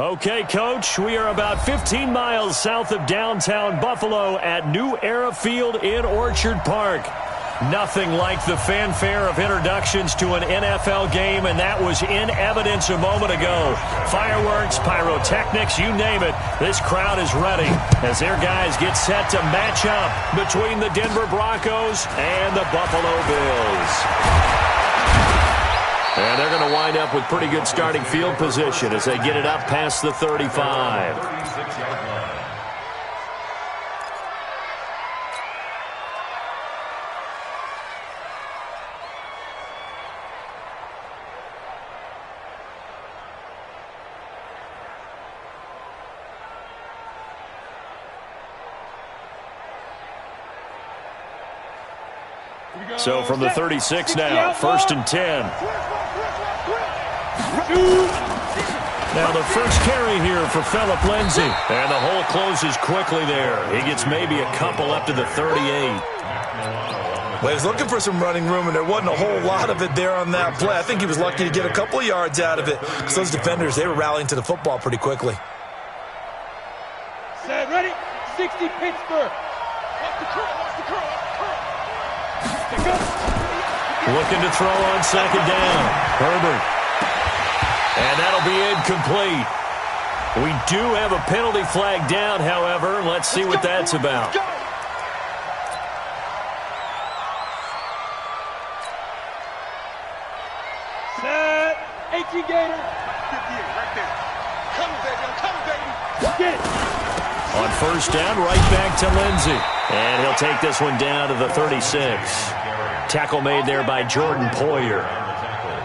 Okay, Coach, we are about 15 miles south of downtown Buffalo at New Era Field in Orchard Park. Nothing like the fanfare of introductions to an NFL game, and that was in evidence a moment ago. Fireworks, pyrotechnics, you name it. This crowd is ready as their guys get set to match up between the Denver Broncos and the Buffalo Bills. And they're going to wind up with pretty good starting field position as they get it up past the 35. So from the 36 now, 1st and 10. Now the first carry here for Phillip Lindsay. And the hole closes quickly there. He gets maybe a couple up to the 38. Well, he was looking for some running room, and there wasn't a whole lot of it there on that play. I think he was lucky to get a couple of yards out of it because those defenders, they were rallying to the football pretty quickly. Set, ready, 60 Pittsburgh. Watch the curl, watch the curl, watch the curl. Looking to throw on 2nd down. Herbert. And that'll be incomplete. We do have a penalty flag down, however. Let's see what that's about. Set. 18 Gator. 58 right there. Come, baby. Come, baby. Get it. On 1st down, right back to Lindsay. And he'll take this one down to the 36. Tackle made there by Jordan Poyer.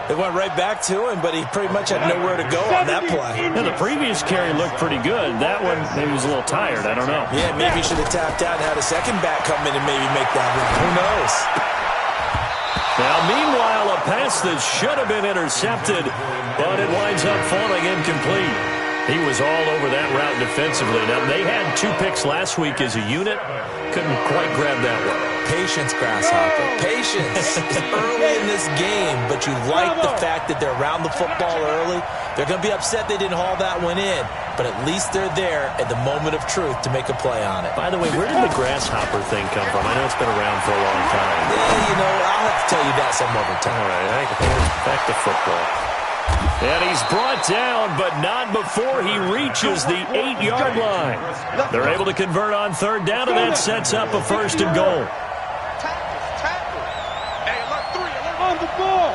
It went right back to him, but he pretty much had nowhere to go on that play. Yeah, the previous carry looked pretty good. That one, maybe he was a little tired. I don't know. Yeah, maybe he should have tapped out and had a second back come in and maybe make that run. Who knows? Now, meanwhile, a pass that should have been intercepted, but it winds up falling incomplete. He was all over that route defensively. Now, they had 2 picks last week as a unit. Couldn't quite grab that one. Patience, Grasshopper. Patience. It's early in this game, but you like the fact that they're around the football early. They're going to be upset they didn't haul that one in, but at least they're there at the moment of truth to make a play on it. By the way, where did the grasshopper thing come from? I know it's been around for a long time. Yeah, you know, I'll have to tell you that some other time. All right, back to football. And he's brought down, but not before he reaches the 8-yard line. They're able to convert on 3rd down, and that sets up a 1st and goal. Hey, alert 3, alert on the ball.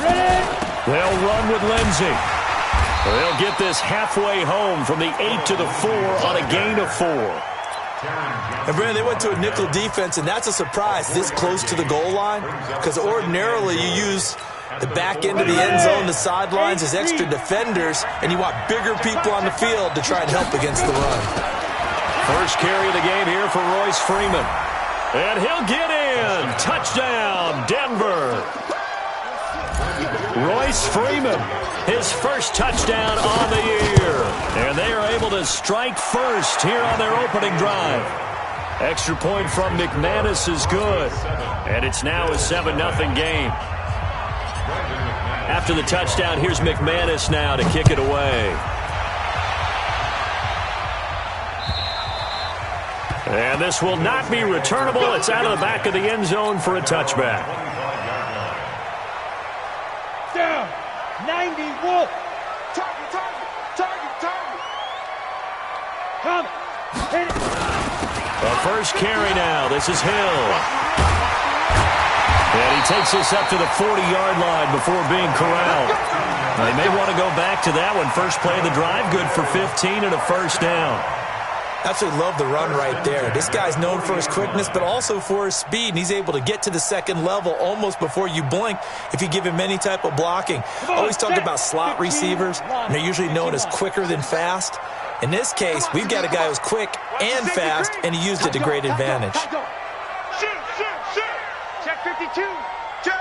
Ready? They'll run with Lindsay. They'll get this halfway home from the 8 to the 4 on a gain of 4. And, Brandon, they went to a nickel defense, and that's a surprise this close to the goal line because ordinarily you use the back end of the end zone, the sidelines as extra defenders, and you want bigger people on the field to try and help against the run. First carry of the game here for Royce Freeman. And he'll get in. Touchdown, Denver. Royce Freeman, his first touchdown on the year. And they are able to strike first here on their opening drive. Extra point from McManus is good. And it's now a 7-0 game. After the touchdown, here's McManus now to kick it away. And this will not be returnable. It's out of the back of the end zone for a touchback. Down. 90 Wolf. Target. Come. Hit it. The first carry now. This is Hill. And he takes this up to the 40-yard line before being corralled. They may want to go back to that one. First play of the drive, good for 15 and a 1st down. Absolutely love the run right there. This guy's known for his quickness, but also for his speed, and he's able to get to the 2nd level almost before you blink if you give him any type of blocking. Always talk about slot receivers, and they're usually known as quicker than fast. In this case, we've got a guy who's quick and fast, and he used it to great advantage. Shoot. Check 52. Check.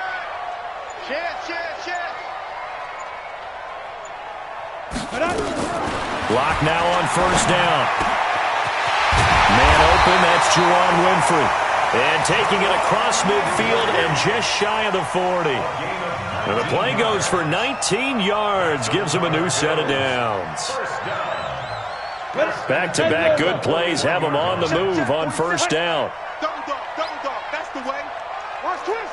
Block now on 1st down. Man open, that's Juwan Winfrey. And taking it across midfield and just shy of the 40. And the play goes for 19 yards, gives him a new set of downs. Back-to-back good plays have him on the move on first down. Double dog, that's the way. Watch twist.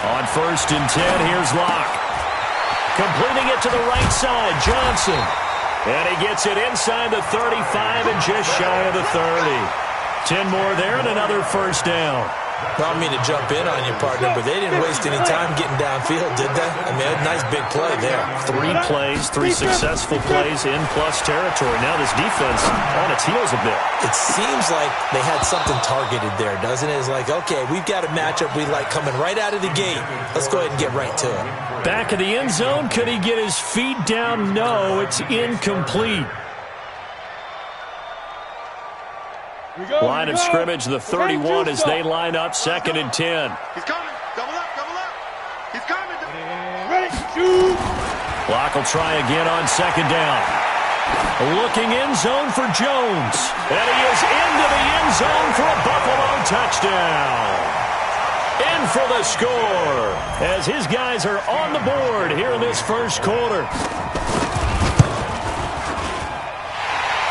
On first and 10, here's Locke. Completing it to the right side, Johnson. And he gets it inside the 35 and just shy of the 30. 10 more there and another first down. Well, I mean to jump in on you, partner, but they didn't waste any time getting downfield, did they? I mean, a nice big play there. 3 plays, 3 successful plays in plus territory. Now this defense on its heels a bit. It seems like they had something targeted there, doesn't it? It's like, okay, we've got a matchup we like coming right out of the gate. Let's go ahead and get right to it. Back of the end zone. Could he get his feet down? No, it's incomplete. Line of scrimmage, the 31 as they line up, 2nd and 10. He's coming. Double up. He's coming. Ready, shoot. Locke will try again on 2nd down. Looking end zone for Jones. And he is into the end zone for a Buffalo touchdown. In for the score as his guys are on the board here in this first quarter.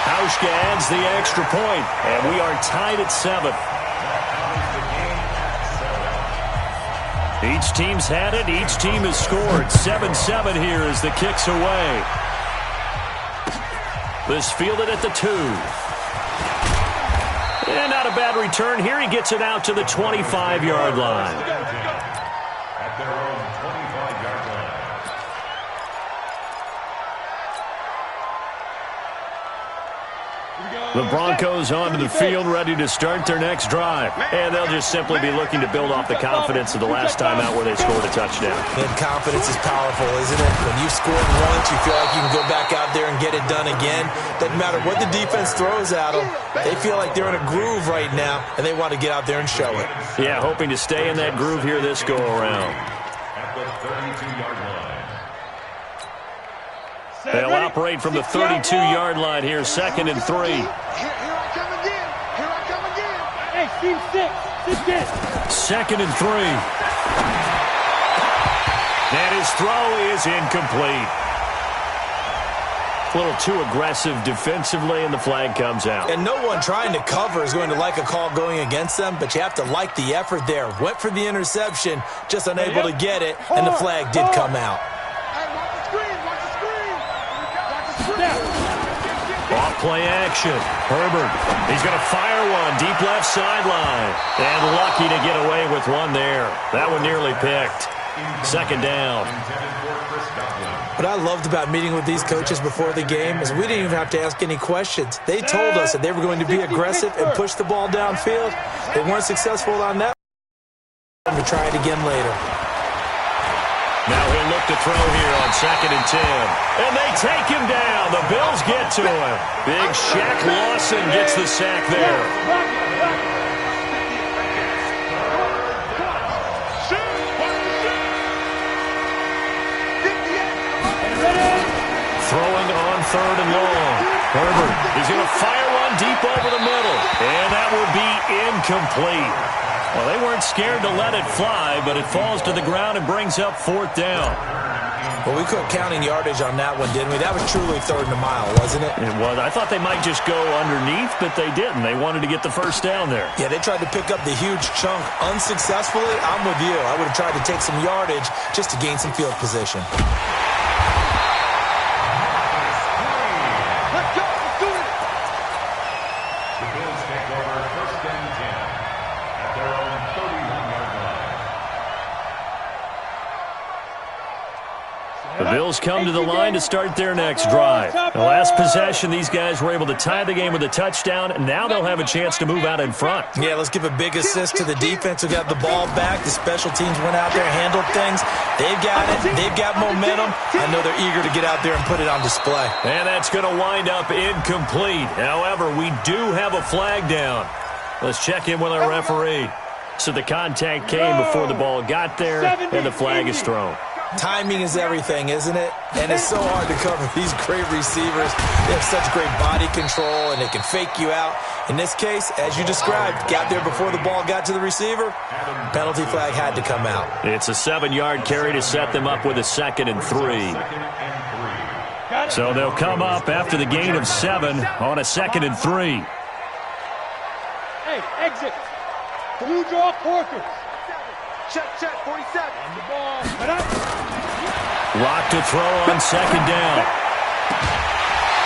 Hauschka adds the extra point, and we are tied at 7. Each team's had it. Each team has scored. 7-7 here as the kick's away. This fielded at the 2. And not a bad return here. He gets it out to the 25-yard line. At their own 25-yard line. The Broncos onto the field, ready to start their next drive. And they'll just simply be looking to build off the confidence of the last time out where they scored a touchdown. And confidence is powerful, isn't it? When you've scored once, you feel like you can go back out there and get it done again. Doesn't matter what the defense throws at them. They feel like they're in a groove right now, and they want to get out there and show it. Yeah, hoping to stay in that groove here this go-around. At the 32-yard line. They'll operate from the 32-yard line here, 2nd and 3. Here I come again. Hey, team 6. 2nd and 3. And his throw is incomplete. A little too aggressive defensively, and the flag comes out. And no one trying to cover is going to like a call going against them, but you have to like the effort there. Went for the interception, just unable to get it, and the flag did come out. Off play action. Herbert. He's going to fire one. Deep left sideline. And lucky to get away with one there. That one nearly picked. 2nd down. What I loved about meeting with these coaches before the game is we didn't even have to ask any questions. They told us that they were going to be aggressive and push the ball downfield. They weren't successful on that. To try it again later. Now he'll look to throw here on 2nd and 10. And they take him down. The Bills get to him. Big Shaq Lawson gets the sack there. Throwing on 3rd and long. Herbert, he's going to fire one deep over the middle. And that will be incomplete. Well, they weren't scared to let it fly, but it falls to the ground and brings up 4th down. Well, we quit counting yardage on that one, didn't we? That was truly 3rd and a mile, wasn't it? It was. I thought they might just go underneath, but they didn't. They wanted to get the first down there. Yeah, they tried to pick up the huge chunk unsuccessfully. I'm with you. I would have tried to take some yardage just to gain some field position. The Bills come to the line to start their next drive. The last possession, these guys were able to tie the game with a touchdown, and now they'll have a chance to move out in front. Yeah, let's give a big assist to the defense who got the ball back. The special teams went out there and handled things. They've got it. They've got momentum. I know they're eager to get out there and put it on display. And that's going to wind up incomplete. However, we do have a flag down. Let's check in with our referee. So the contact came before the ball got there, and the flag is thrown. Timing is everything, isn't it? And it's so hard to cover these great receivers. They have such great body control, and they can fake you out. In this case, as you described, got there before the ball got to the receiver. Penalty flag had to come out. It's a 7-yard carry to set them up with a 2nd and 3. So they'll come up after the gain of 7 on a 2nd and 3. Hey, exit. Blue draw quarters. Check, 47. On the ball. Get up. Lock to throw on 2nd down.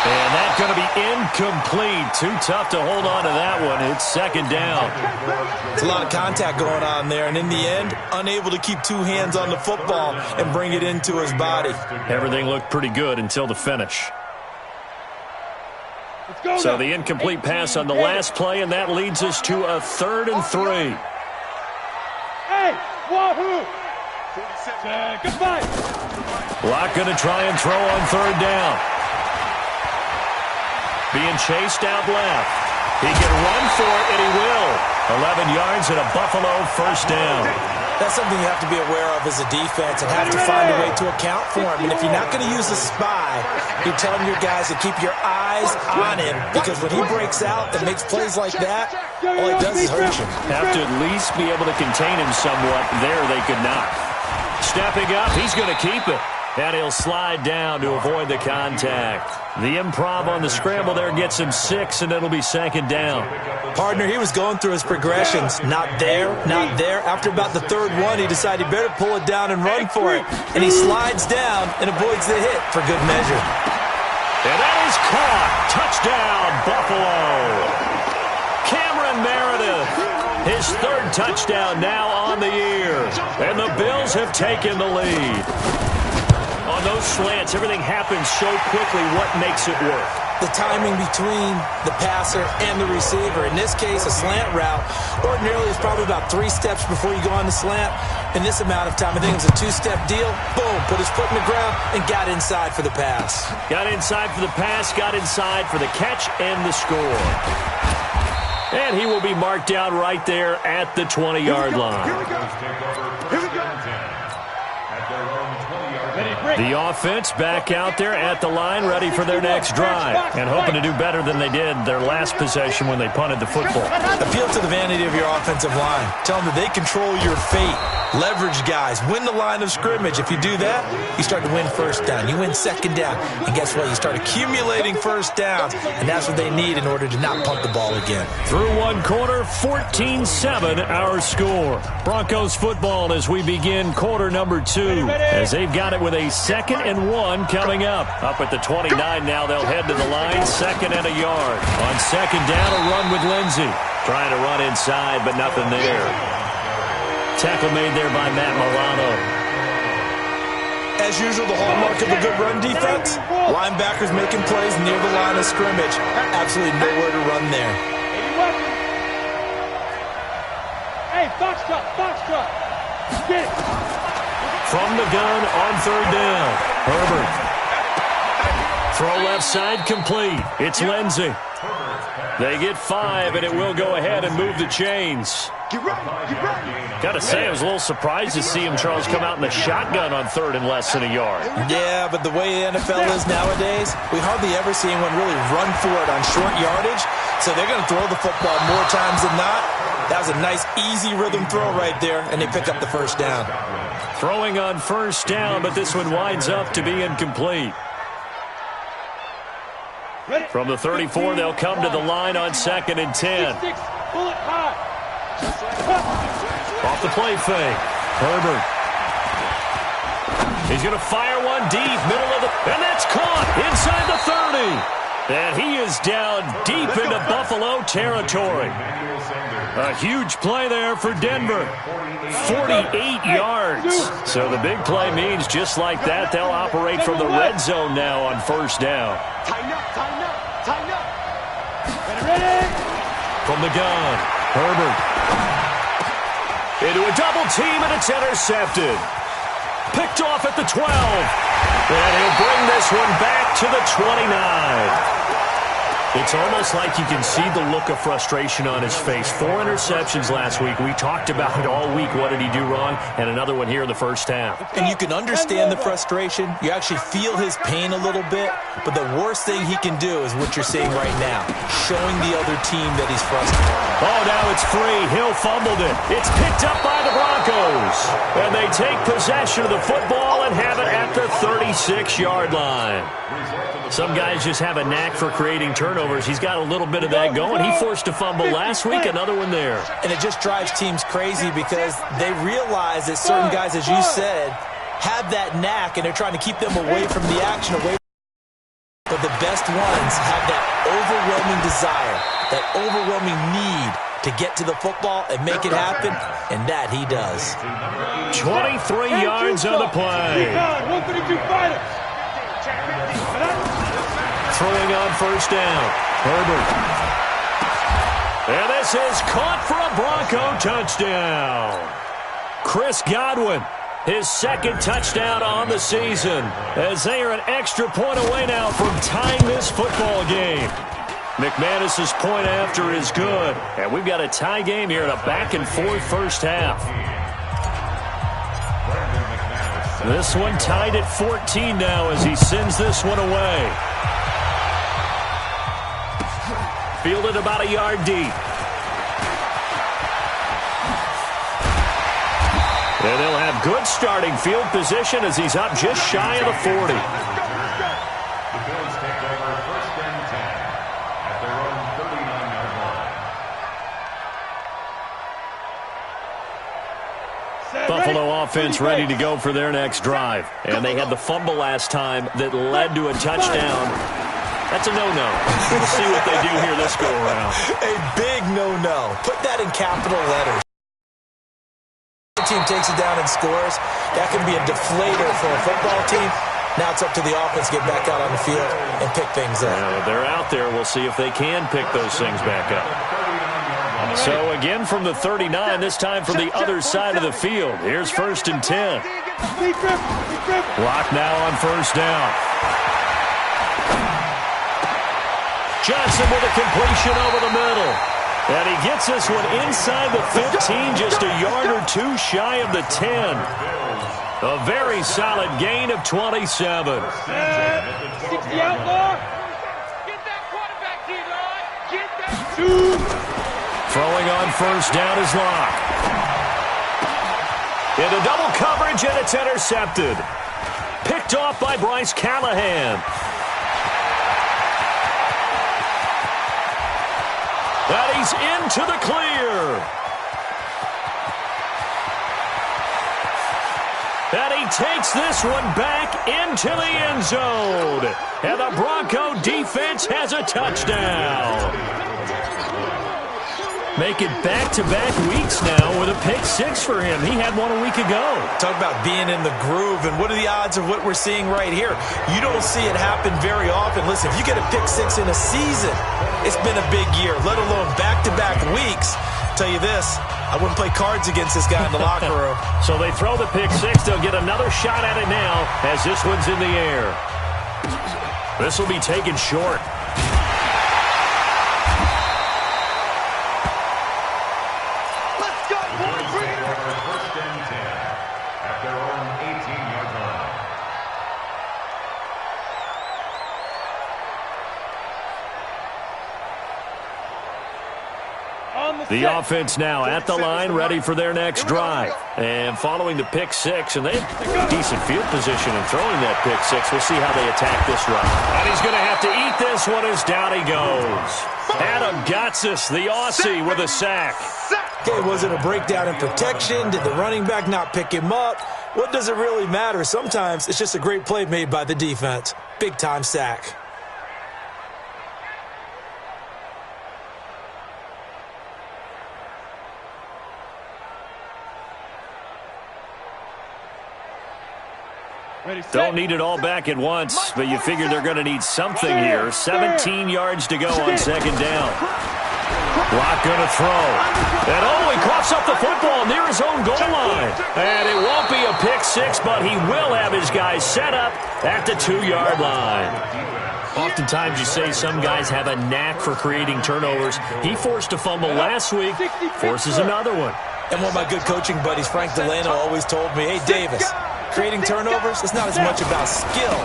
And that's going to be incomplete. Too tough to hold on to that one. It's 2nd down. It's a lot of contact going on there, and in the end, unable to keep 2 hands on the football and bring it into his body. Everything looked pretty good until the finish. Let's go So now. the incomplete pass on the last play, and that leads us to a 3rd and 3. Hey, wahoo. Goodbye. Lock going to try and throw on 3rd down. Being chased out left. He can run for it, and he will. 11 yards and a Buffalo 1st down. That's something you have to be aware of as a defense and have to find a way to account for him. And if you're not going to use a spy, you're telling your guys to keep your eyes on him, because when he breaks out and makes plays like that, all it does is hurt you. Have to at least be able to contain him somewhat. There they could not. Stepping up, he's going to keep it. And he'll slide down to avoid the contact. The improv on the scramble there gets him 6, and it'll be 2nd down. Partner, he was going through his progressions. Not there, not there. After about the 3rd one, he decided he better pull it down and run for it. And he slides down and avoids the hit for good measure. And that is caught. Touchdown, Buffalo. Cameron Meredith, his 3rd touchdown now on the year. And the Bills have taken the lead. On those slants, everything happens so quickly. What makes it work? The timing between the passer and the receiver. In this case, a slant route ordinarily is probably about 3 steps before you go on the slant. In this amount of time, I think it was a 2-step deal. Boom, put his foot in the ground and got inside for the pass. Got inside for the pass, got inside for the catch and the score. And he will be marked down right there at the 20-yard line. Here we go. Here we go. The offense back out there at the line, ready for their next drive, and hoping to do better than they did their last possession when they punted the football. Appeal to the vanity of your offensive line. Tell them that they control your fate. Leverage guys. Win the line of scrimmage. If you do that, you start to win 1st down. You win 2nd down. And guess what? You start accumulating 1st downs, and that's what they need in order to not punt the ball again. Through 1 quarter, 14-7 our score. Broncos football as we begin quarter number 2, as they've got it with a 2nd and 1 coming up. Up at the 29 now, they'll head to the line, 2nd and a yard. On 2nd down, a run with Lindsey. Trying to run inside, but nothing there. Tackle made there by Matt Milano. As usual, the hallmark of a good run defense, linebackers making plays near the line of scrimmage. Absolutely nowhere to run there. Hey, box truck. Get it. From the gun on 3rd down. Herbert. Throw left side complete. It's Lindsey. They get 5, and it will go ahead and move the chains. Get ready. Get ready. Got to say, I was a little surprised to see him, Charles, come out in the shotgun on 3rd and less than a yard. Yeah, but the way the NFL is nowadays, we hardly ever see anyone really run for it on short yardage. So they're going to throw the football more times than not. That was a nice, easy rhythm throw right there, and they pick up the 1st down. Throwing on 1st down, but this one winds up to be incomplete. From the 34, they'll come to the line on 2nd and 10. Bullet high. Off the play fake. Herbert. He's going to fire one deep, middle of the... And that's caught inside the 30. And he is down deep into Buffalo territory. A huge play there for Denver. 48 yards. So the big play means just like that, they'll operate from the red zone now on 1st down. Tighten up. Ready. From the gun, Herbert. Into a double team, and it's intercepted. Picked off at the 12. And he'll bring this one back to the 29. It's almost like you can see the look of frustration on his face. 4 interceptions last week. We talked about it all week. What did he do wrong? And another one here in the first half. And you can understand the frustration. You actually feel his pain a little bit. But the worst thing he can do is what you're seeing right now, showing the other team that he's frustrated. Oh, now it's free. Hill fumbled it. It's picked up by the Broncos. And they take possession of the football and have it at the 36-yard line. Some guys just have a knack for creating turnovers. He's got a little bit of that going. He forced a fumble last week, another one there. And it just drives teams crazy because they realize that certain guys, as you said, have that knack, and they're trying to keep them away from the action, but the best ones have that overwhelming desire, that overwhelming need to get to the football and make it happen, and that he does. 23 yards on the play. Throwing on first down. Herbert. And this is caught for a Bronco touchdown. Chris Godwin, his second touchdown on the season, as they are an extra point away now from tying this football game. McManus's point after is good, and we've got a tie game here in a back-and-forth first half. This one tied at 14 now as he sends this one away. Fielded about a yard deep. And they'll have good starting field position as he's up just shy of the 40. The Bills take over first and 10 at their own 39-yard line. Buffalo offense ready to go for their next drive. And they had the fumble last time that led to a touchdown. That's a no-no. We'll see what they do here this go-around. A big no-no. Put that in capital letters. The team takes it down and scores. That can be a deflator for a football team. Now it's up to the offense to get back out on the field and pick things up. They're out there. We'll see if they can pick those things back up. So again from the 39, this time from the other side of the field. Here's first and 10. Lock now on first down. Johnson with a completion over the middle. And he gets this one inside the 15, just a yard or two shy of the 10. A very solid gain of 27. 60 outlaw. Get that quarterback, D-line. Get that. 2. Throwing on first down is Locke. Into double coverage, and it's intercepted. Picked off by Bryce Callahan. And he's into the clear. And he takes this one back into the end zone. And the Bronco defense has a touchdown. Make it back-to-back weeks now with a pick six for him. He had one a week ago. Talk about being in the groove, and what are the odds of what we're seeing right here? You don't see it happen very often. Listen, if you get a pick six in a season, it's been a big year, let alone back-to-back weeks. I'll tell you this, I wouldn't play cards against this guy in the locker room. So they throw the pick six. They'll get another shot at it now as this one's in the air. This will be taken short. The offense now at the line, ready for their next drive. And following the pick six, and they have decent field position in throwing that pick six. We'll see how they attack this run. And he's going to have to eat this one as down he goes. Adam Gotsis, the Aussie, with a sack. Okay, was it a breakdown in protection? Did the running back not pick him up? What does it really matter? Sometimes it's just a great play made by the defense. Big-time sack. Don't need it all back at once, but you figure they're going to need something here. 17 yards to go on second down. Locke going to throw. And he coughs up the football near his own goal line. And it won't be a pick six, but he will have his guys set up at the 2-yard line. Oftentimes you say some guys have a knack for creating turnovers. He forced a fumble last week, forces another one. And one of my good coaching buddies, Frank Delano, always told me, hey, Davis, creating turnovers is not as much about skill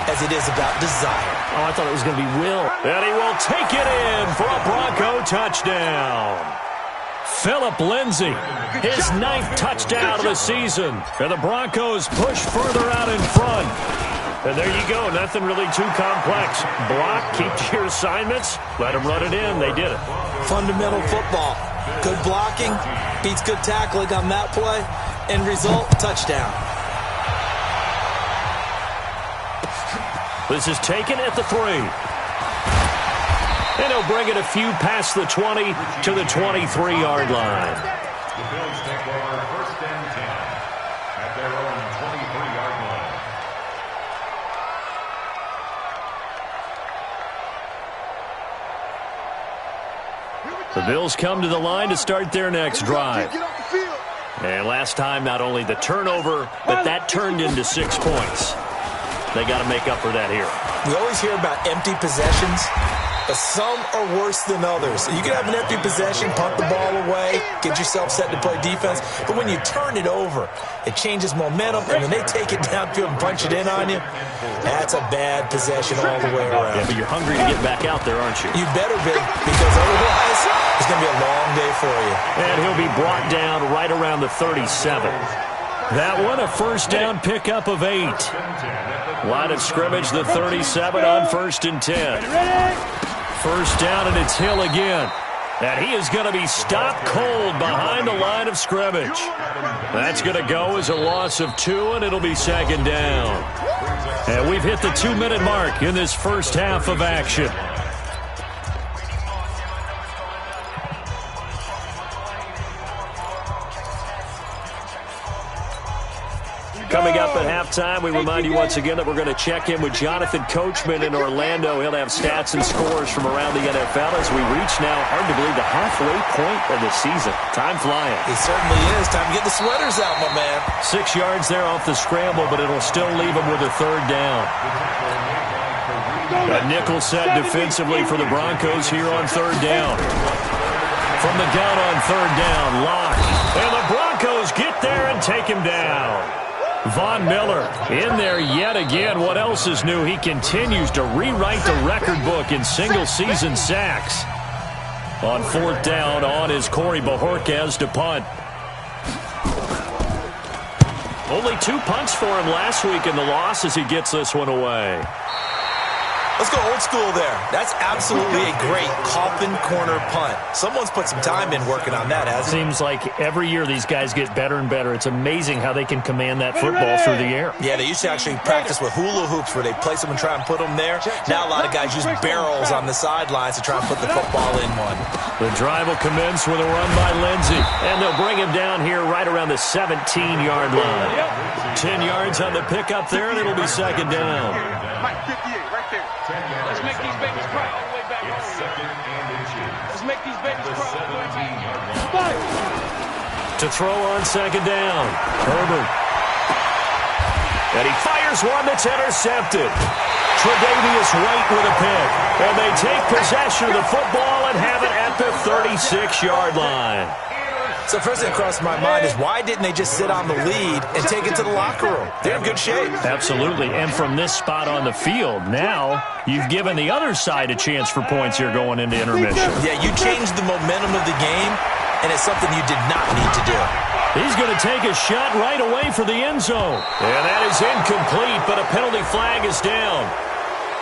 as it is about desire. Oh, I thought it was going to be Will. And he will take it in for a Bronco touchdown. Phillip Lindsay, his 9th touchdown of the season. And the Broncos push further out in front. And there you go, nothing really too complex. Block, keep to your assignments, let them run it in. They did it. Fundamental football. Good blocking beats good tackling on that play. End result, touchdown. This is taken at the 3. And he'll bring it a few past the 20 to the 23-yard line. The Bills take over 1st and 10 at their own 23-yard line. The Bills come to the line to start their next drive. And last time, not only the turnover, but that turned into 6 points. They got to make up for that here. We always hear about empty possessions, but some are worse than others. You can have an empty possession, punt the ball away, get yourself set to play defense, but when you turn it over, it changes momentum, and when they take it downfield and punch it in on you, that's a bad possession all the way around. Yeah, but you're hungry to get back out there, aren't you? You better be, because otherwise it's going to be a long day for you. And he'll be brought down right around the 37. That one, a first down pickup of 8. Line of scrimmage, the 37 on 1st and 10. First down, and it's Hill again. And he is going to be stopped cold behind the line of scrimmage. That's going to go as a loss of 2, and it'll be 2nd down. And we've hit the 2-minute mark in this first half of action. Coming up at halftime, we remind you once again that we're going to check in with Jonathan Coachman in Orlando. He'll have stats and scores from around the NFL as we reach now, hard to believe, the halfway point of the season. Time flying. It certainly is. Time to get the sweaters out, my man. 6 yards there off the scramble, but it'll still leave him with a 3rd down. A nickel set defensively for the Broncos here on 3rd down. From the gun on 3rd down, Locke. And the Broncos get there and take him down. Von Miller in there yet again. What else is new? He continues to rewrite the record book in single-season sacks. On 4th down, on is Corey Bojorquez to punt. Only 2 punts for him last week in the loss as he gets this one away. Let's go old school there. That's absolutely a great coffin corner punt. Someone's put some time in working on that, hasn't it? Seems like every year these guys get better and better. It's amazing how they can command that football through the air. Yeah, they used to actually practice with hula hoops where they place them and try and put them there. Now a lot of guys use barrels on the sidelines to try and put the football in one. The drive will commence with a run by Lindsay. And they'll bring him down here right around the 17-yard line. 10 yards on the pickup there, and it'll be 2nd down. Mike, 58, right there. Let's make these babies cry all the way back. Let's make these babies cry all the way back. To throw on 2nd down, Herbert. And he fires one that's intercepted. Tre'Davious White with a pick. And they take possession of the football and have it at the 36-yard line. So first thing that crossed my mind is why didn't they just sit on the lead and take it to the locker room? They're in good shape. Absolutely. And from this spot on the field, now you've given the other side a chance for points here going into intermission. Yeah, you changed the momentum of the game, and it's something you did not need to do. He's going to take a shot right away for the end zone. And that is incomplete, but a penalty flag is down.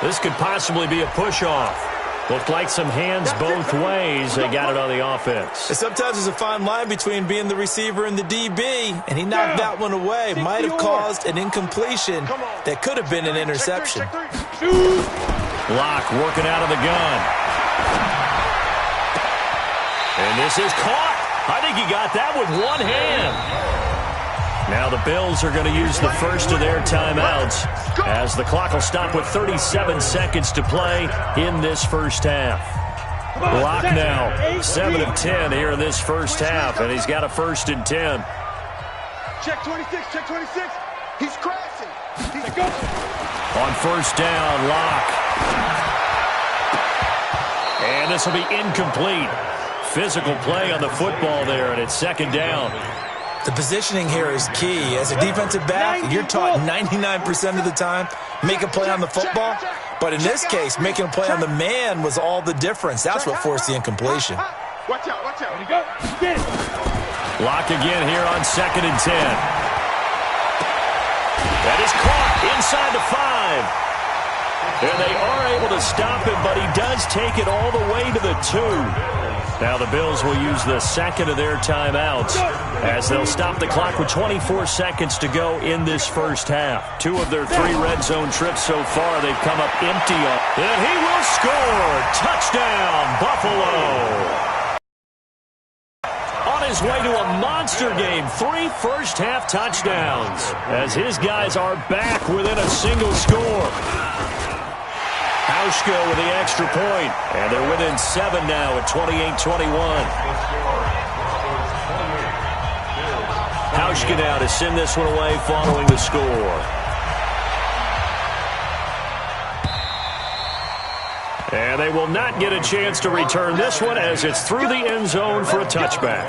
This could possibly be a push-off. Looked like some hands both ways. They got it on the offense. And sometimes there's a fine line between being the receiver and the DB, and he knocked that one away. Might have caused an incompletion that could have been an interception. Locke working out of the gun. And this is caught. I think he got that with one hand. Now the Bills are going to use the first of their timeouts as the clock will stop with 37 seconds to play in this first half. Locke now 7 of 10 here in this first half, and he's got a 1st and 10. Check 26, check 26. He's crashing. He's going. On 1st down, Locke. And this will be incomplete. Physical play on the football there, and it's second down. The positioning here is key. As a defensive back, you're taught 99% of the time, make a play on the football. But in this case, making a play on the man was all the difference. That's what forced the incompletion. Watch out, watch out. There you go. Get it. Lock again here on 2nd and 10. That is caught inside the 5. And they are able to stop him, but he does take it all the way to the 2. Now the Bills will use the second of their timeouts as they'll stop the clock with 24 seconds to go in this first half. 2 of their 3 red zone trips so far, they've come up empty. And he will score! Touchdown, Buffalo! On his way to a monster game, 3 first-half touchdowns as his guys are back within a single score. Hauschka with the extra point, and they're within 7 now at 28-21. Hauschka now to send this one away following the score. And they will not get a chance to return this one as it's through the end zone for a touchback.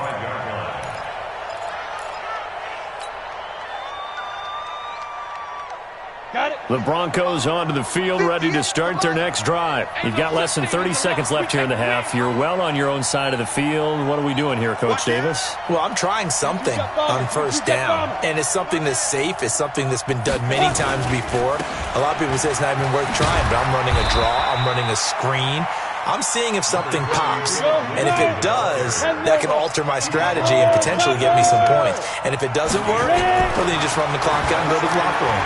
The Broncos onto the field, ready to start their next drive. You've got less than 30 seconds left here in the half. You're well on your own side of the field. What are we doing here, Coach Davis? Well, I'm trying something on first down, and it's something that's safe. It's something that's been done many times before. A lot of people say it's not even worth trying, but I'm running a draw. I'm running a screen. I'm seeing if something pops, and if it does, that can alter my strategy and potentially get me some points. And if it doesn't work, well, then you just run the clock out and go to the locker room.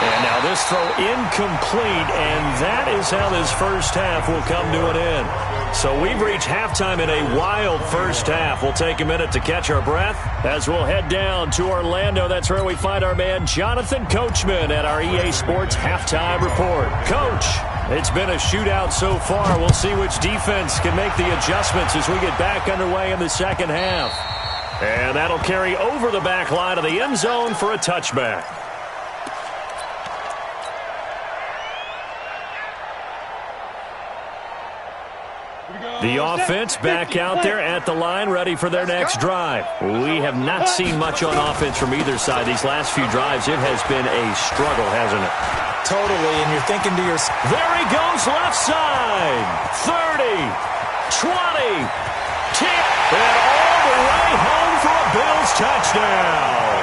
And now this throw incomplete, and that is how this first half will come to an end. So we've reached halftime in a wild first half. We'll take a minute to catch our breath as we'll head down to Orlando. That's where we find our man Jonathan Coachman at our EA Sports Halftime Report. Coach, it's been a shootout so far. We'll see which defense can make the adjustments as we get back underway in the second half. And that'll carry over the back line of the end zone for a touchback. The offense back out there at the line, ready for their next drive. We have not seen much on offense from either side. These last few drives, it has been a struggle, hasn't it? Totally, and you're thinking to yourself, there he goes, left side. 30, 20, 10, and all the way home for a Bills touchdown.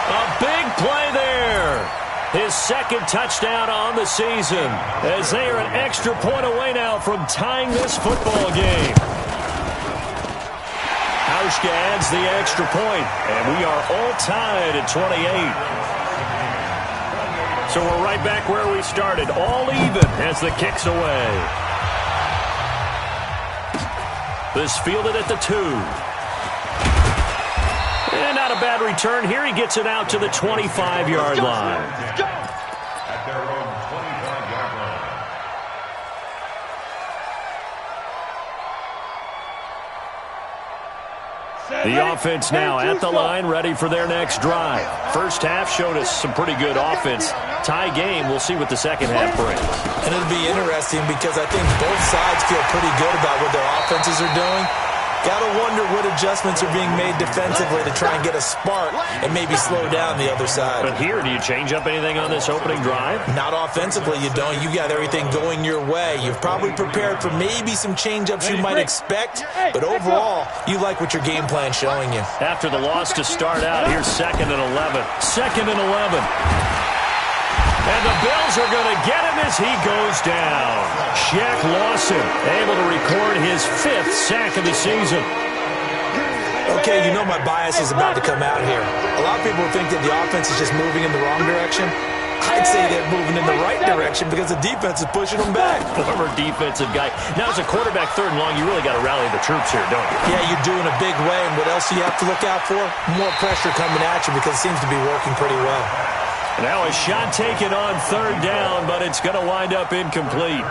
A big play there. His second touchdown on the season as they are an extra point away now from tying this football game. Hauschka adds the extra point, and we are all tied at 28. So we're right back where we started, all even as the kick's away. This fielded at the 2. And not a bad return here. He gets it out to the 25-yard line. At their own 25-yard line. The offense now at the line, ready for their next drive. First half showed us some pretty good offense. Tie game, we'll see what the second half brings. And it'll be interesting because I think both sides feel pretty good about what their offenses are doing. Gotta wonder what adjustments are being made defensively to try and get a spark and maybe slow down the other side. But here, do you change up anything on this opening drive? Not offensively, you don't. You got everything going your way. You've probably prepared for maybe some change-ups you might expect, but overall, you like what your game plan's showing you. After the loss to start out, here's 2nd and 11. 2nd and 11. And the Bills are going to get him as he goes down. Shaq Lawson able to record his 5th sack of the season. Okay, you know my bias is about to come out here. A lot of people think that the offense is just moving in the wrong direction. I'd say they're moving in the right direction because the defense is pushing them back. Former defensive guy. Now, as a quarterback 3rd and long, you really got to rally the troops here, don't you? Yeah, you're doing a big way, and what else do you have to look out for? More pressure coming at you because it seems to be working pretty well. Now a shot taken on third down, but it's going to wind up incomplete.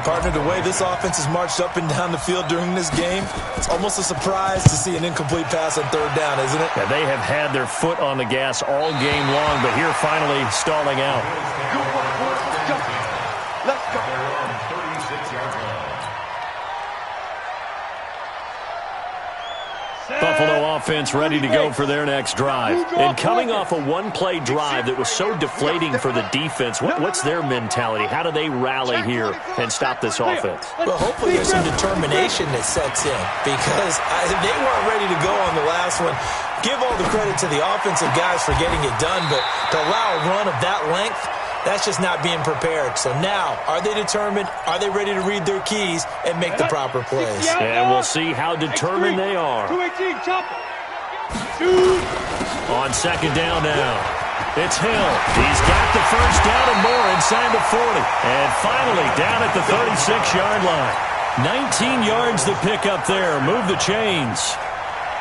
Partner, the way this offense has marched up and down the field during this game, it's almost a surprise to see an incomplete pass on third down, isn't it? Yeah, they have had their foot on the gas all game long, but here finally stalling out. Let's go. Buffalo offense ready to go for their next drive. And coming off a one-play drive that was so deflating for the defense, what's their mentality? How do they rally here and stop this offense? Well, hopefully there's some determination that sets in because they weren't ready to go on the last one. Give all the credit to the offensive guys for getting it done, but to allow a run of that length, that's just not being prepared. So now, are they determined? Are they ready to read their keys and make the proper plays? And we'll see how determined they are. 218, chop it. Shoot. On second down now, it's Hill. He's got the first down and more inside the 40. And finally down at the 36-yard line. 19 yards to pick up there. Move the chains.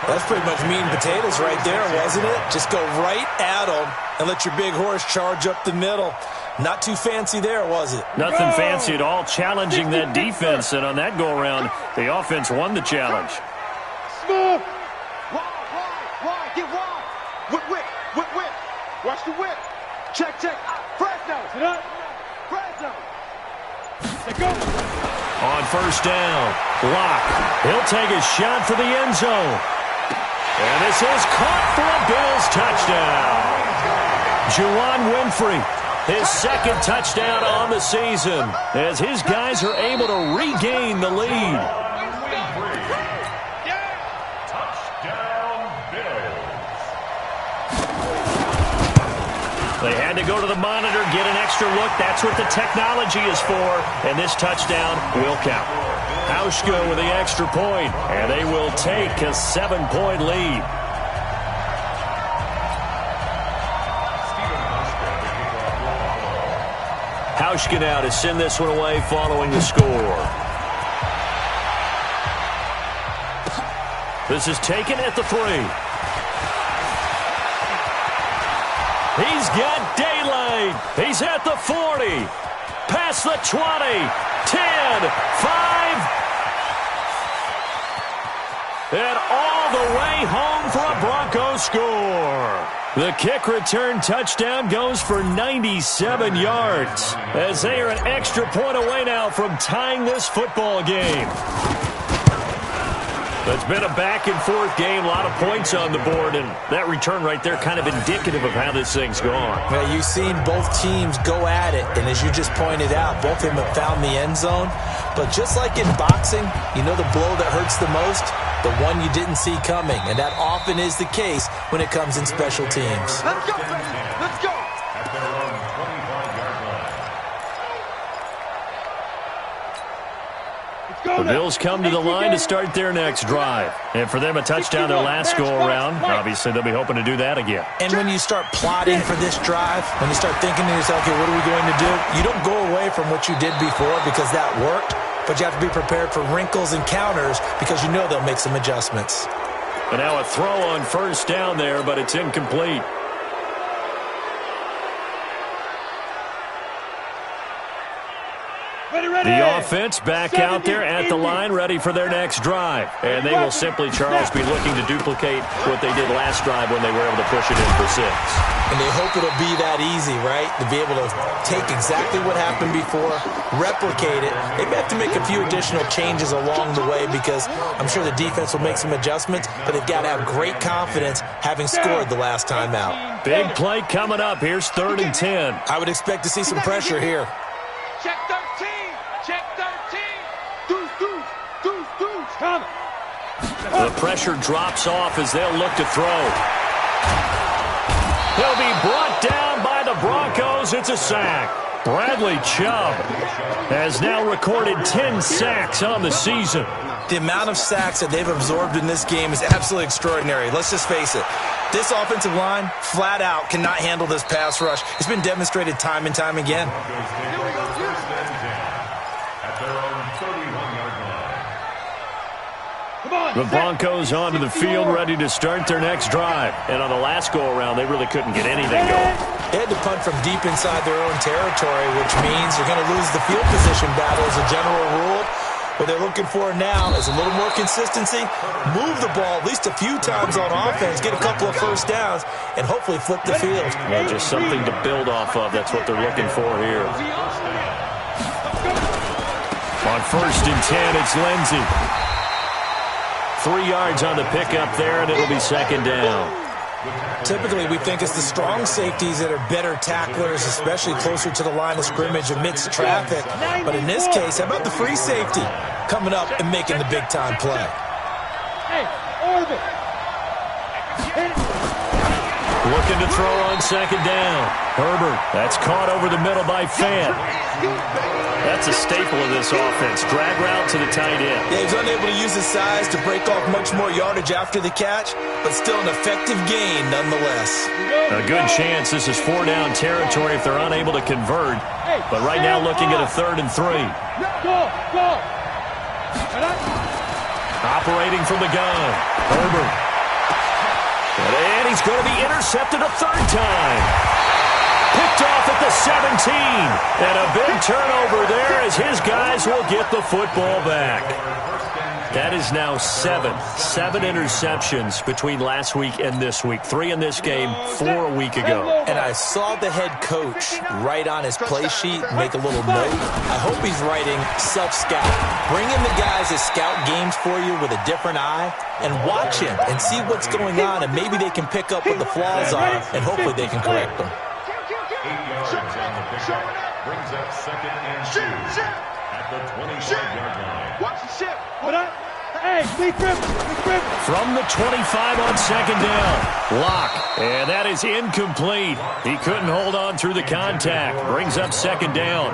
That's pretty much meat and potatoes right there, wasn't it? Just go right at them and let your big horse charge up the middle. Not too fancy there, was it? Nothing fancy at all, challenging that defense. And on that go-around, the offense won the challenge. Smooth. Wide. Get wide. Whip. Watch the whip. Check. Fresno. Fresno. Let's go. On first down, Locke. He'll take a shot for the end zone. And this is caught for a Bills touchdown. Juwan Winfrey, his second touchdown on the season, as his guys are able to regain the lead. Touchdown, Bills. They had to go to the monitor, get an extra look. That's what the technology is for. And this touchdown will count. Hauschka with the extra point, and they will take a 7-point lead. Hauschka now to send this one away following the score. This is taken at the 3. He's got daylight. He's at the 40. Past the 20. 10. 5. And all the way home for a Broncos score. The kick return touchdown goes for 97 yards as they are an extra point away now from tying this football game. It's been a back-and-forth game, a lot of points on the board, and that return right there kind of indicative of how this thing's gone. Yeah, you've seen both teams go at it, and as you just pointed out, both of them have found the end zone. But just like in boxing, you know the blow that hurts the most? The one you didn't see coming, and that often is the case when it comes in special teams. Let's go, baby. Let's go. At their own 25-yard line. The Bills come to the line to start their next drive. And for them, a touchdown their last go-around. Obviously, they'll be hoping to do that again. And when you start plotting for this drive, when you start thinking to yourself, okay, what are we going to do? You don't go away from what you did before because that worked, but you have to be prepared for wrinkles and counters because you know they'll make some adjustments. And now a throw on first down there, but it's incomplete. The offense back out there at the line, ready for their next drive. And they will simply, Charles, be looking to duplicate what they did last drive when they were able to push it in for 6. And they hope it'll be that easy, right? To be able to take exactly what happened before, replicate it. They may have to make a few additional changes along the way because I'm sure the defense will make some adjustments, but they've got to have great confidence having scored the last time out. Big play coming up. Here's 3rd and 10. I would expect to see some pressure here. Check 13. Check 13. Deuce. Coming. The pressure drops off as they'll look to throw. He'll be brought down by the Broncos. It's a sack. Bradley Chubb has now recorded 10 sacks on the season. The amount of sacks that they've absorbed in this game is absolutely extraordinary. Let's just face it. This offensive line, flat out, cannot handle this pass rush. It's been demonstrated time and time again. At their own 31-yard line. The The Broncos onto the field, ready to start their next drive. And on the last go-around, they really couldn't get anything going. They had to punt from deep inside their own territory, which means you're going to lose the field position battle as a general rule. What they're looking for now is a little more consistency, move the ball at least a few times on offense, get a couple of first downs, and hopefully flip the field. Yeah, just something to build off of. That's what they're looking for here. On 1st and 10, it's Lindsey. 3 yards on the pickup there, and it'll be 2nd down. Typically, we think it's the strong safeties that are better tacklers, especially closer to the line of scrimmage amidst traffic. But in this case, how about the free safety coming up and making the big-time play? Hey, Orbit. Looking to throw on 2nd down. Herbert, that's caught over the middle by Fant. That's a staple of this offense. Drag route to the tight end. Yeah, he's unable to use his size to break off much more yardage after the catch, but still an effective gain nonetheless. A good chance this is 4-down territory if they're unable to convert. But right now looking at a 3rd and 3. Go. Operating from the gun. Herbert. And he's going to be intercepted a 3rd time. Picked off at the 17. And a big turnover there as his guys will get the football back. That is now 7 interceptions between last week and this week. 3 in this game, 4 a week ago. And I saw the head coach write on his play sheet, make a little note. I hope he's writing self-scout. Bring in the guys that scout games for you with a different eye and watch him and see what's going on, and maybe they can pick up what the flaws are, and hopefully they can correct them. 8 yards on the pickup brings up 2nd and 2 at the 25-yard line. Watch the ship. What up? Hey, big grip. From the 25 on 2nd down. Lock. And that is incomplete. He couldn't hold on through the contact. Brings up 2nd down.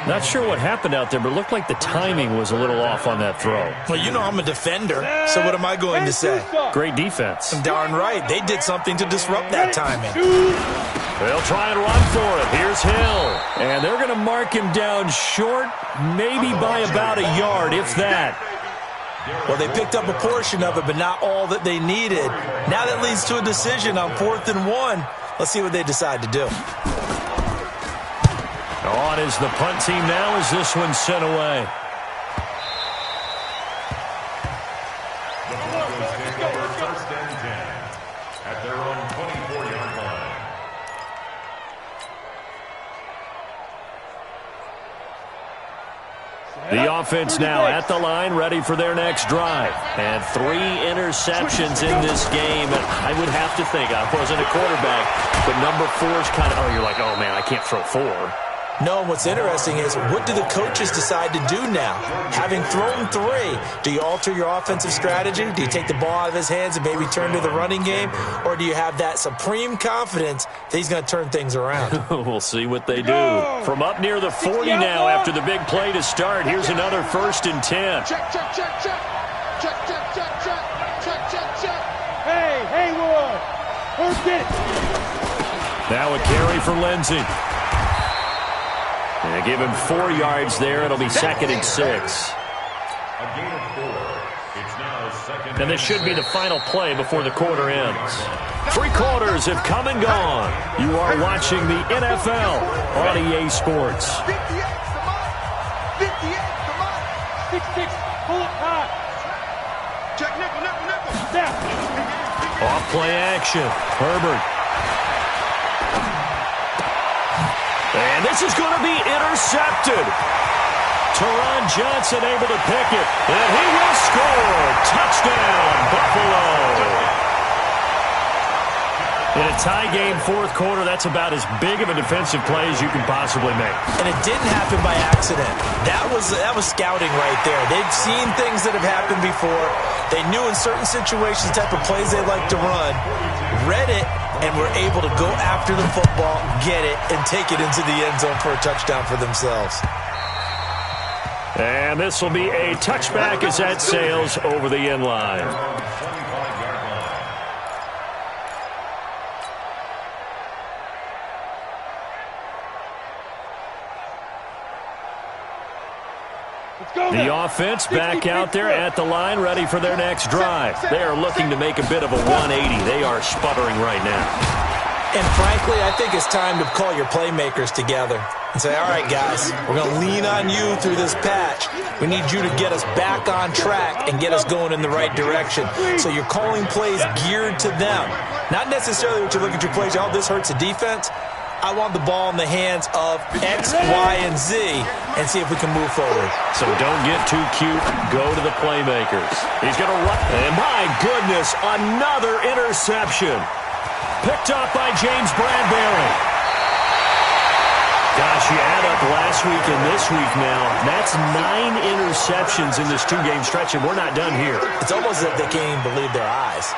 Not sure what happened out there, but it looked like the timing was a little off on that throw. Well, you know I'm a defender, so what am I going to say? Great defense. Darn right. They did something to disrupt that timing. They'll try and run for it. Here's Hill. And they're going to mark him down short, maybe by about a yard, if that. Well, they picked up a portion of it, but not all that they needed. Now that leads to a decision on 4th and 1. Let's see what they decide to do. On is the punt team now as this one's sent away. The Broncos take over 1st and 10 at their own 24-yard line. The offense now at the line, ready for their next drive. And 3 interceptions in this game. And I would have to think, I wasn't a quarterback, but number 4 is kind of, you're like, oh, man, I can't throw 4. No, what's interesting is, what do the coaches decide to do now? Having thrown 3, do you alter your offensive strategy? Do you take the ball out of his hands and maybe turn to the running game? Or do you have that supreme confidence that he's going to turn things around? We'll see what they do. From up near the 40 now after the big play to start, here's another 1st and 10. Check. Hey, Haywood. Who's it? Now a carry for Lindsey. They give him 4 yards there. It'll be 2nd and 6. A gain of 4. It's now 2nd. And this should be the final play before the quarter ends. 3 quarters have come and gone. You are watching the NFL on EA Sports. 58, come on. 6-6, pull up high. Check nickel. Step. Off play action. Herbert. And this is going to be intercepted. Teron Johnson able to pick it. And he will score. Touchdown, Buffalo. In a tie game, 4th quarter, that's about as big of a defensive play as you can possibly make. And it didn't happen by accident. That was scouting right there. They've seen things that have happened before. They knew in certain situations the type of plays they like to run, read it, and were able to go after the football, get it, and take it into the end zone for a touchdown for themselves. And this will be a touchback as that sails over the end line. The offense back out there at the line, ready for their next drive. They are looking to make a bit of a 180. They are sputtering right now. And frankly, I think it's time to call your playmakers together and say, all right, guys, we're going to lean on you through this patch. We need you to get us back on track and get us going in the right direction. So you're calling plays geared to them. Not necessarily what you look at your plays, oh, this hurts the defense. I want the ball in the hands of X, Y, and Z and see if we can move forward. So don't get too cute. Go to the playmakers. He's going to run. And my goodness, another interception. Picked up by James Bradbury. Gosh, you add up last week and this week now. That's 9 interceptions in this 2-game stretch, and we're not done here. It's almost as if they can't even believe their eyes.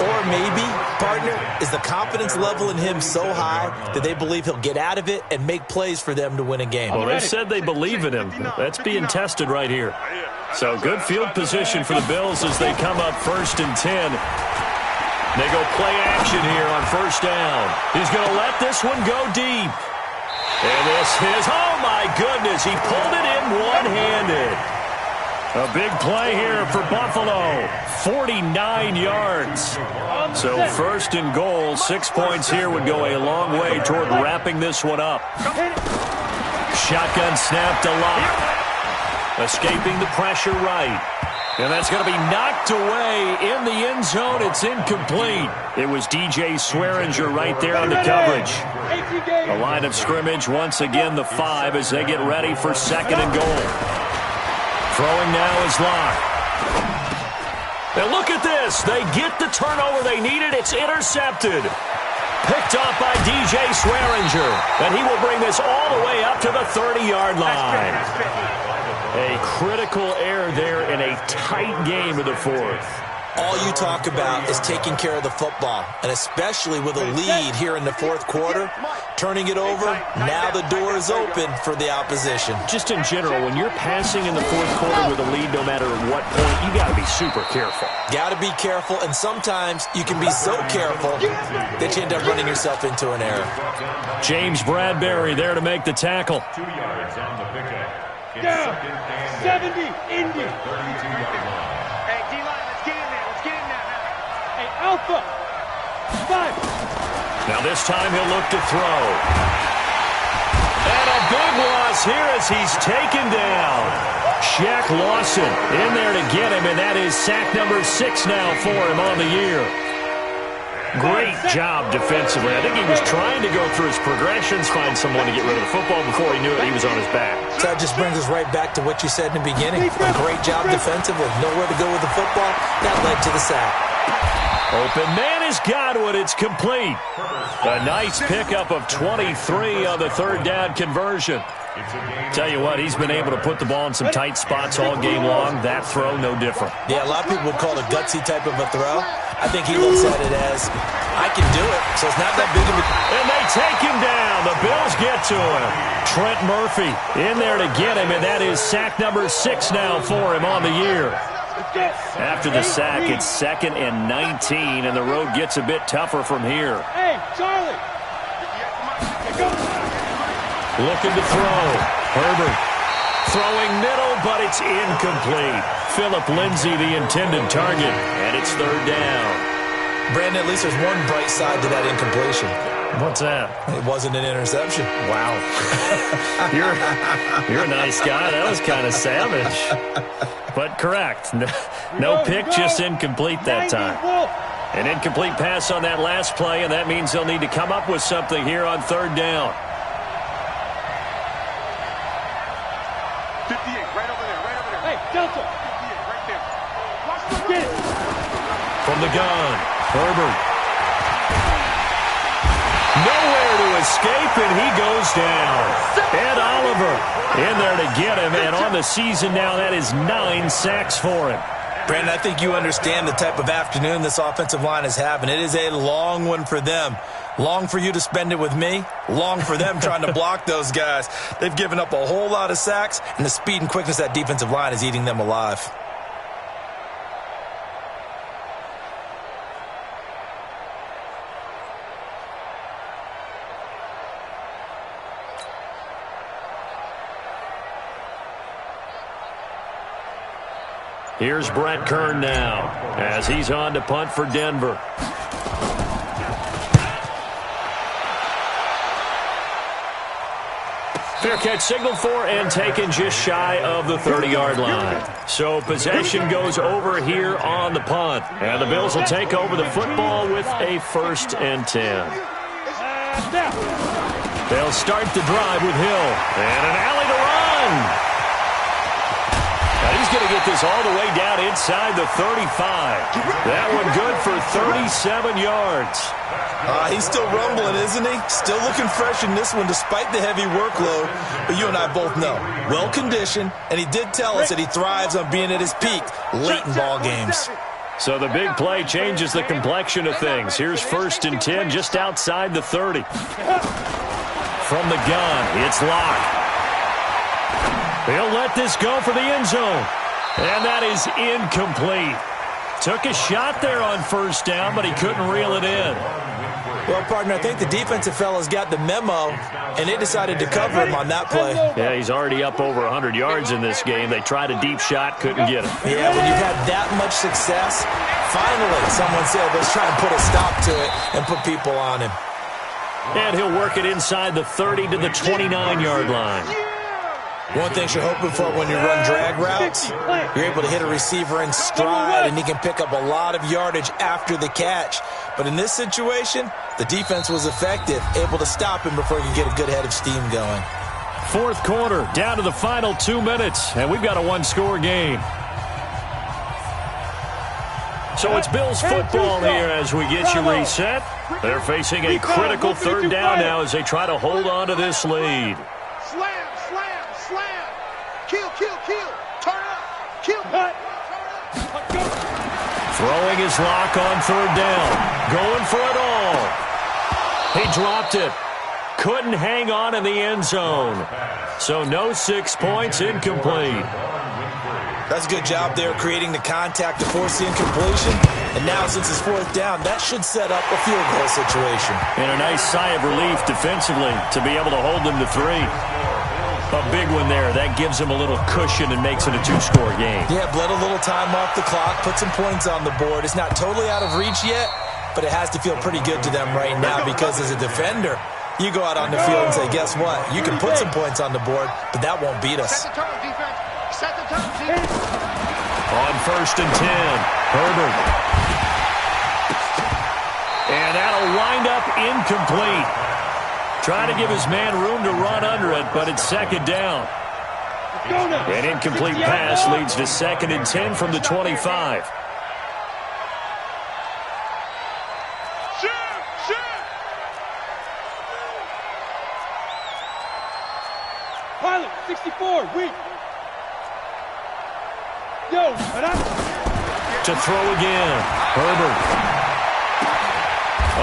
Or maybe, partner, is the confidence level in him so high that they believe he'll get out of it and make plays for them to win a game. Well, they said they believe in him. That's being tested right here. So good field position for the Bills as they come up 1st and 10. They go play action here on 1st down. He's going to let this one go deep. And this is, oh my goodness, he pulled it in one-handed. A big play here for Buffalo, 49 yards. So 1st and goal, 6 points here would go a long way toward wrapping this one up. Shotgun snap to Locke. Escaping the pressure right. And that's going to be knocked away in the end zone. It's incomplete. It was DJ Swearinger right there on the coverage. A line of scrimmage, once again, the 5 as they get ready for 2nd and goal. Throwing now is Locke. And look at this. They get the turnover they needed. It's intercepted. Picked up by DJ Swearinger. And he will bring this all the way up to the 30-yard line. A critical error there in a tight game of the 4th. All you talk about is taking care of the football, and especially with a lead here in the 4th quarter, turning it over, now the door is open for the opposition. Just in general, when you're passing in the 4th quarter with a lead, no matter what point, you got to be super careful. Got to be careful, and sometimes you can be so careful that you end up running yourself into an error. James Bradbury there to make the tackle. 2 yards on the pickup. Down, 70, Indy. 32-yard line. Hey, D-line, let's get in there. Let's get in there now. Hey, Alpha, 5. Now this time he'll look to throw. And a big loss here as he's taken down. Shaq Lawson in there to get him, and that is sack number 6 now for him on the year. Great job defensively. I think he was trying to go through his progressions, find someone to get rid of the football. Before he knew it, he was on his back. So that just brings us right back to what you said in the beginning. A great job defensively. Nowhere to go with the football. That led to the sack. Open man has got it. It's complete. A nice pickup of 23 on the 3rd down conversion. Tell you what, he's been able to put the ball in some tight spots all game long. That throw, no different. Yeah, a lot of people would call it a gutsy type of a throw. I think he looks at it as, I can do it, so it's not that big of a... And they take him down. The Bills get to him. Trent Murphy in there to get him, and that is sack number 6 now for him on the year. After the sack, it's 2nd and 19, and the road gets a bit tougher from here. Hey, Charlie. Looking to throw. Herbert throwing middle, but it's incomplete. Phillip Lindsay, the intended target, and it's 3rd down. Brandon, at least there's one bright side to that incompletion. What's that? It wasn't an interception. Wow. You're a nice guy. That was kind of savage. But correct. No pick, just incomplete that time. An incomplete pass on that last play, and that means they'll need to come up with something here on 3rd down. 58, right over there, right over there. Hey, Delta. 58, right there. Watch the get it. From the gun, Herbert. Nowhere to escape, and he goes down. Ed Oliver in there to get him, and on the season now, that is 9 sacks for him. Brandon, I think you understand the type of afternoon this offensive line is having. It is a long one for them. Long for you to spend it with me. Long for them trying to block those guys. They've given up a whole lot of sacks, and the speed and quickness of that defensive line is eating them alive. Here's Brett Kern now as he's on to punt for Denver. Fair catch signaled for and taken just shy of the 30-yard line. So possession goes over here on the punt. And the Bills will take over the football with a 1st and 10. They'll start the drive with Hill. And an alley to run. And he's going to get this all the way down inside the 35. That one good for 37 yards. He's still rumbling, isn't he? Still looking fresh in this one despite the heavy workload. But you and I both know, well-conditioned, and he did tell us that he thrives on being at his peak late in ball games. So the big play changes the complexion of things. Here's 1st and 10 just outside the 30. From the gun, it's Locke. He'll let this go for the end zone. And that is incomplete. Took a shot there on 1st down, but he couldn't reel it in. Well, partner, I think the defensive fellas got the memo, and they decided to cover him on that play. Yeah, he's already up over 100 yards in this game. They tried a deep shot, couldn't get it. Yeah, when you've had that much success, finally someone said, let's try and put a stop to it and put people on him. And he'll work it inside the 30 to the 29-yard line. One thing you're hoping for when you run drag routes, you're able to hit a receiver in stride, and he can pick up a lot of yardage after the catch. But in this situation, the defense was effective, able to stop him before he could get a good head of steam going. 4th quarter, down to the final 2 minutes, and we've got a 1-score game. So it's Bills football here as we get you reset. They're facing a critical 3rd down now as they try to hold on to this lead. Slam, slam, slam. Kill, kill, kill. Turn up. Kill. Turn up. Throwing his Lock on 3rd down. Going for it all. He dropped it. Couldn't hang on in the end zone. So no 6 points, incomplete. That's a good job there creating the contact to force the incompletion. And now since it's 4th down, that should set up a field goal situation. And a nice sigh of relief defensively to be able to hold them to 3. A big one there. That gives him a little cushion and makes it a 2-score game. Yeah, bled a little time off the clock, put some points on the board. It's not totally out of reach yet, but it has to feel pretty good to them right now because as a defender, you go out on the field and say, guess what? You can put some points on the board, but that won't beat us. Set the tone, defense. Set the tone, defense. On 1st and 10, Herbert. And that'll wind up incomplete. Trying to give his man room to run under it, but it's 2nd down. An incomplete pass leads to 2nd and 10 from the 25. Pilot, 64, weak. Yo, to throw again. Herbert.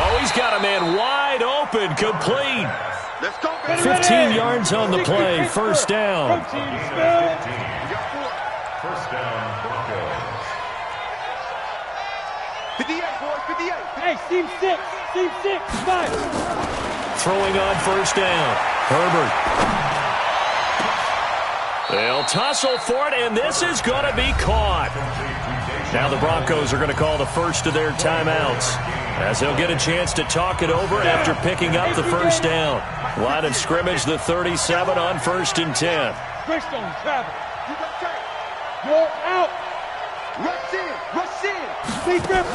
Oh, he's got a man wide open, complete. 15 yards on the play, 1st down. First down, Broncos. 58, boys, 58. Hey, team 6, 5. Throwing on 1st down. Herbert. They'll tussle for it, and this is going to be caught. Now the Broncos are going to call the first of their timeouts as they'll get a chance to talk it over after picking up the 1st down. Line of scrimmage, the 37 on 1st and 10. Greystone, travel. You're out. Rush in, rush in. Stay driven.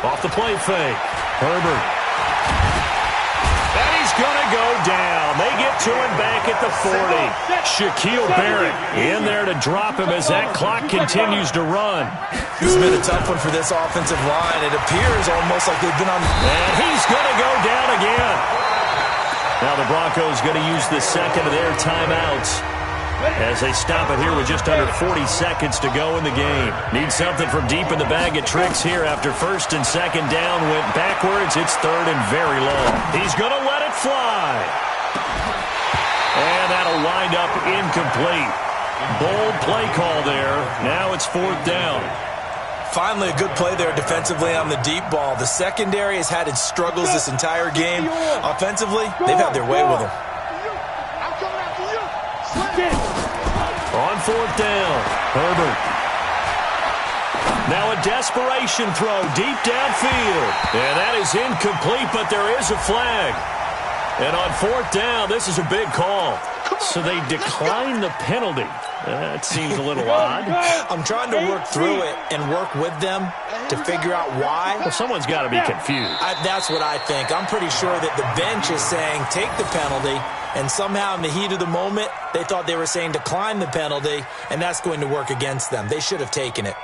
Off the play fake. Herbert. And he's going to go down. They get to him back at the 40. Shaquille Barrett in there to drop him as that clock continues to run. This has been a tough one for this offensive line. It appears almost like they've been on... And he's going to go down again. Now the Broncos going to use the 2nd of their timeouts as they stop it here with just under 40 seconds to go in the game. Need something from deep in the bag of tricks here after 1st and 2nd down went backwards. It's 3rd and very long. He's going to let it fly. And that'll wind up incomplete. Bold play call there. Now it's 4th down. Finally a good play there defensively on the deep ball. The secondary has had its struggles this entire game. Offensively, they've had their way with them. On 4th down, Herbert. Now a desperation throw deep downfield. And that is incomplete, but there is a flag. And on 4th down, this is a big call. So they decline the penalty. That seems a little odd. I'm trying to work through it and work with them to figure out why. Well, someone's got to be confused. That's what I think. I'm pretty sure that the bench is saying take the penalty, and somehow in the heat of the moment, they thought they were saying decline the penalty, and that's going to work against them. They should have taken it.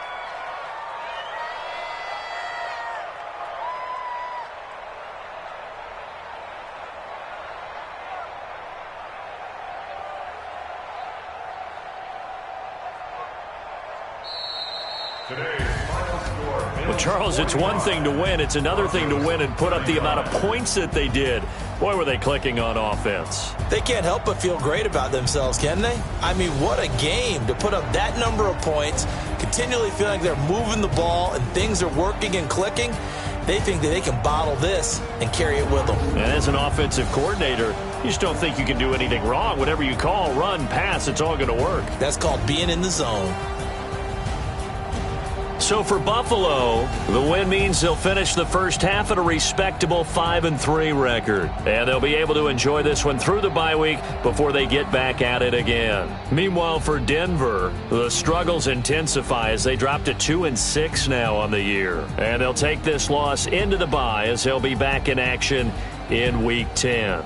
Well, Charles, it's one thing to win. It's another thing to win and put up the amount of points that they did. Boy, were they clicking on offense. They can't help but feel great about themselves, can they? I mean, what a game to put up that number of points, continually feeling like they're moving the ball and things are working and clicking. They think that they can bottle this and carry it with them. And as an offensive coordinator, you just don't think you can do anything wrong. Whatever you call, run, pass, it's all going to work. That's called being in the zone. So for Buffalo, the win means they'll finish the first half at a respectable 5-3 record. And they'll be able to enjoy this one through the bye week before they get back at it again. Meanwhile, for Denver, the struggles intensify as they drop to 2-6 now on the year. And they'll take this loss into the bye as they'll be back in action in Week 10.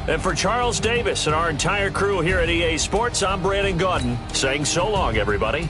And for Charles Davis and our entire crew here at EA Sports, I'm Brandon Gaudin saying so long, everybody.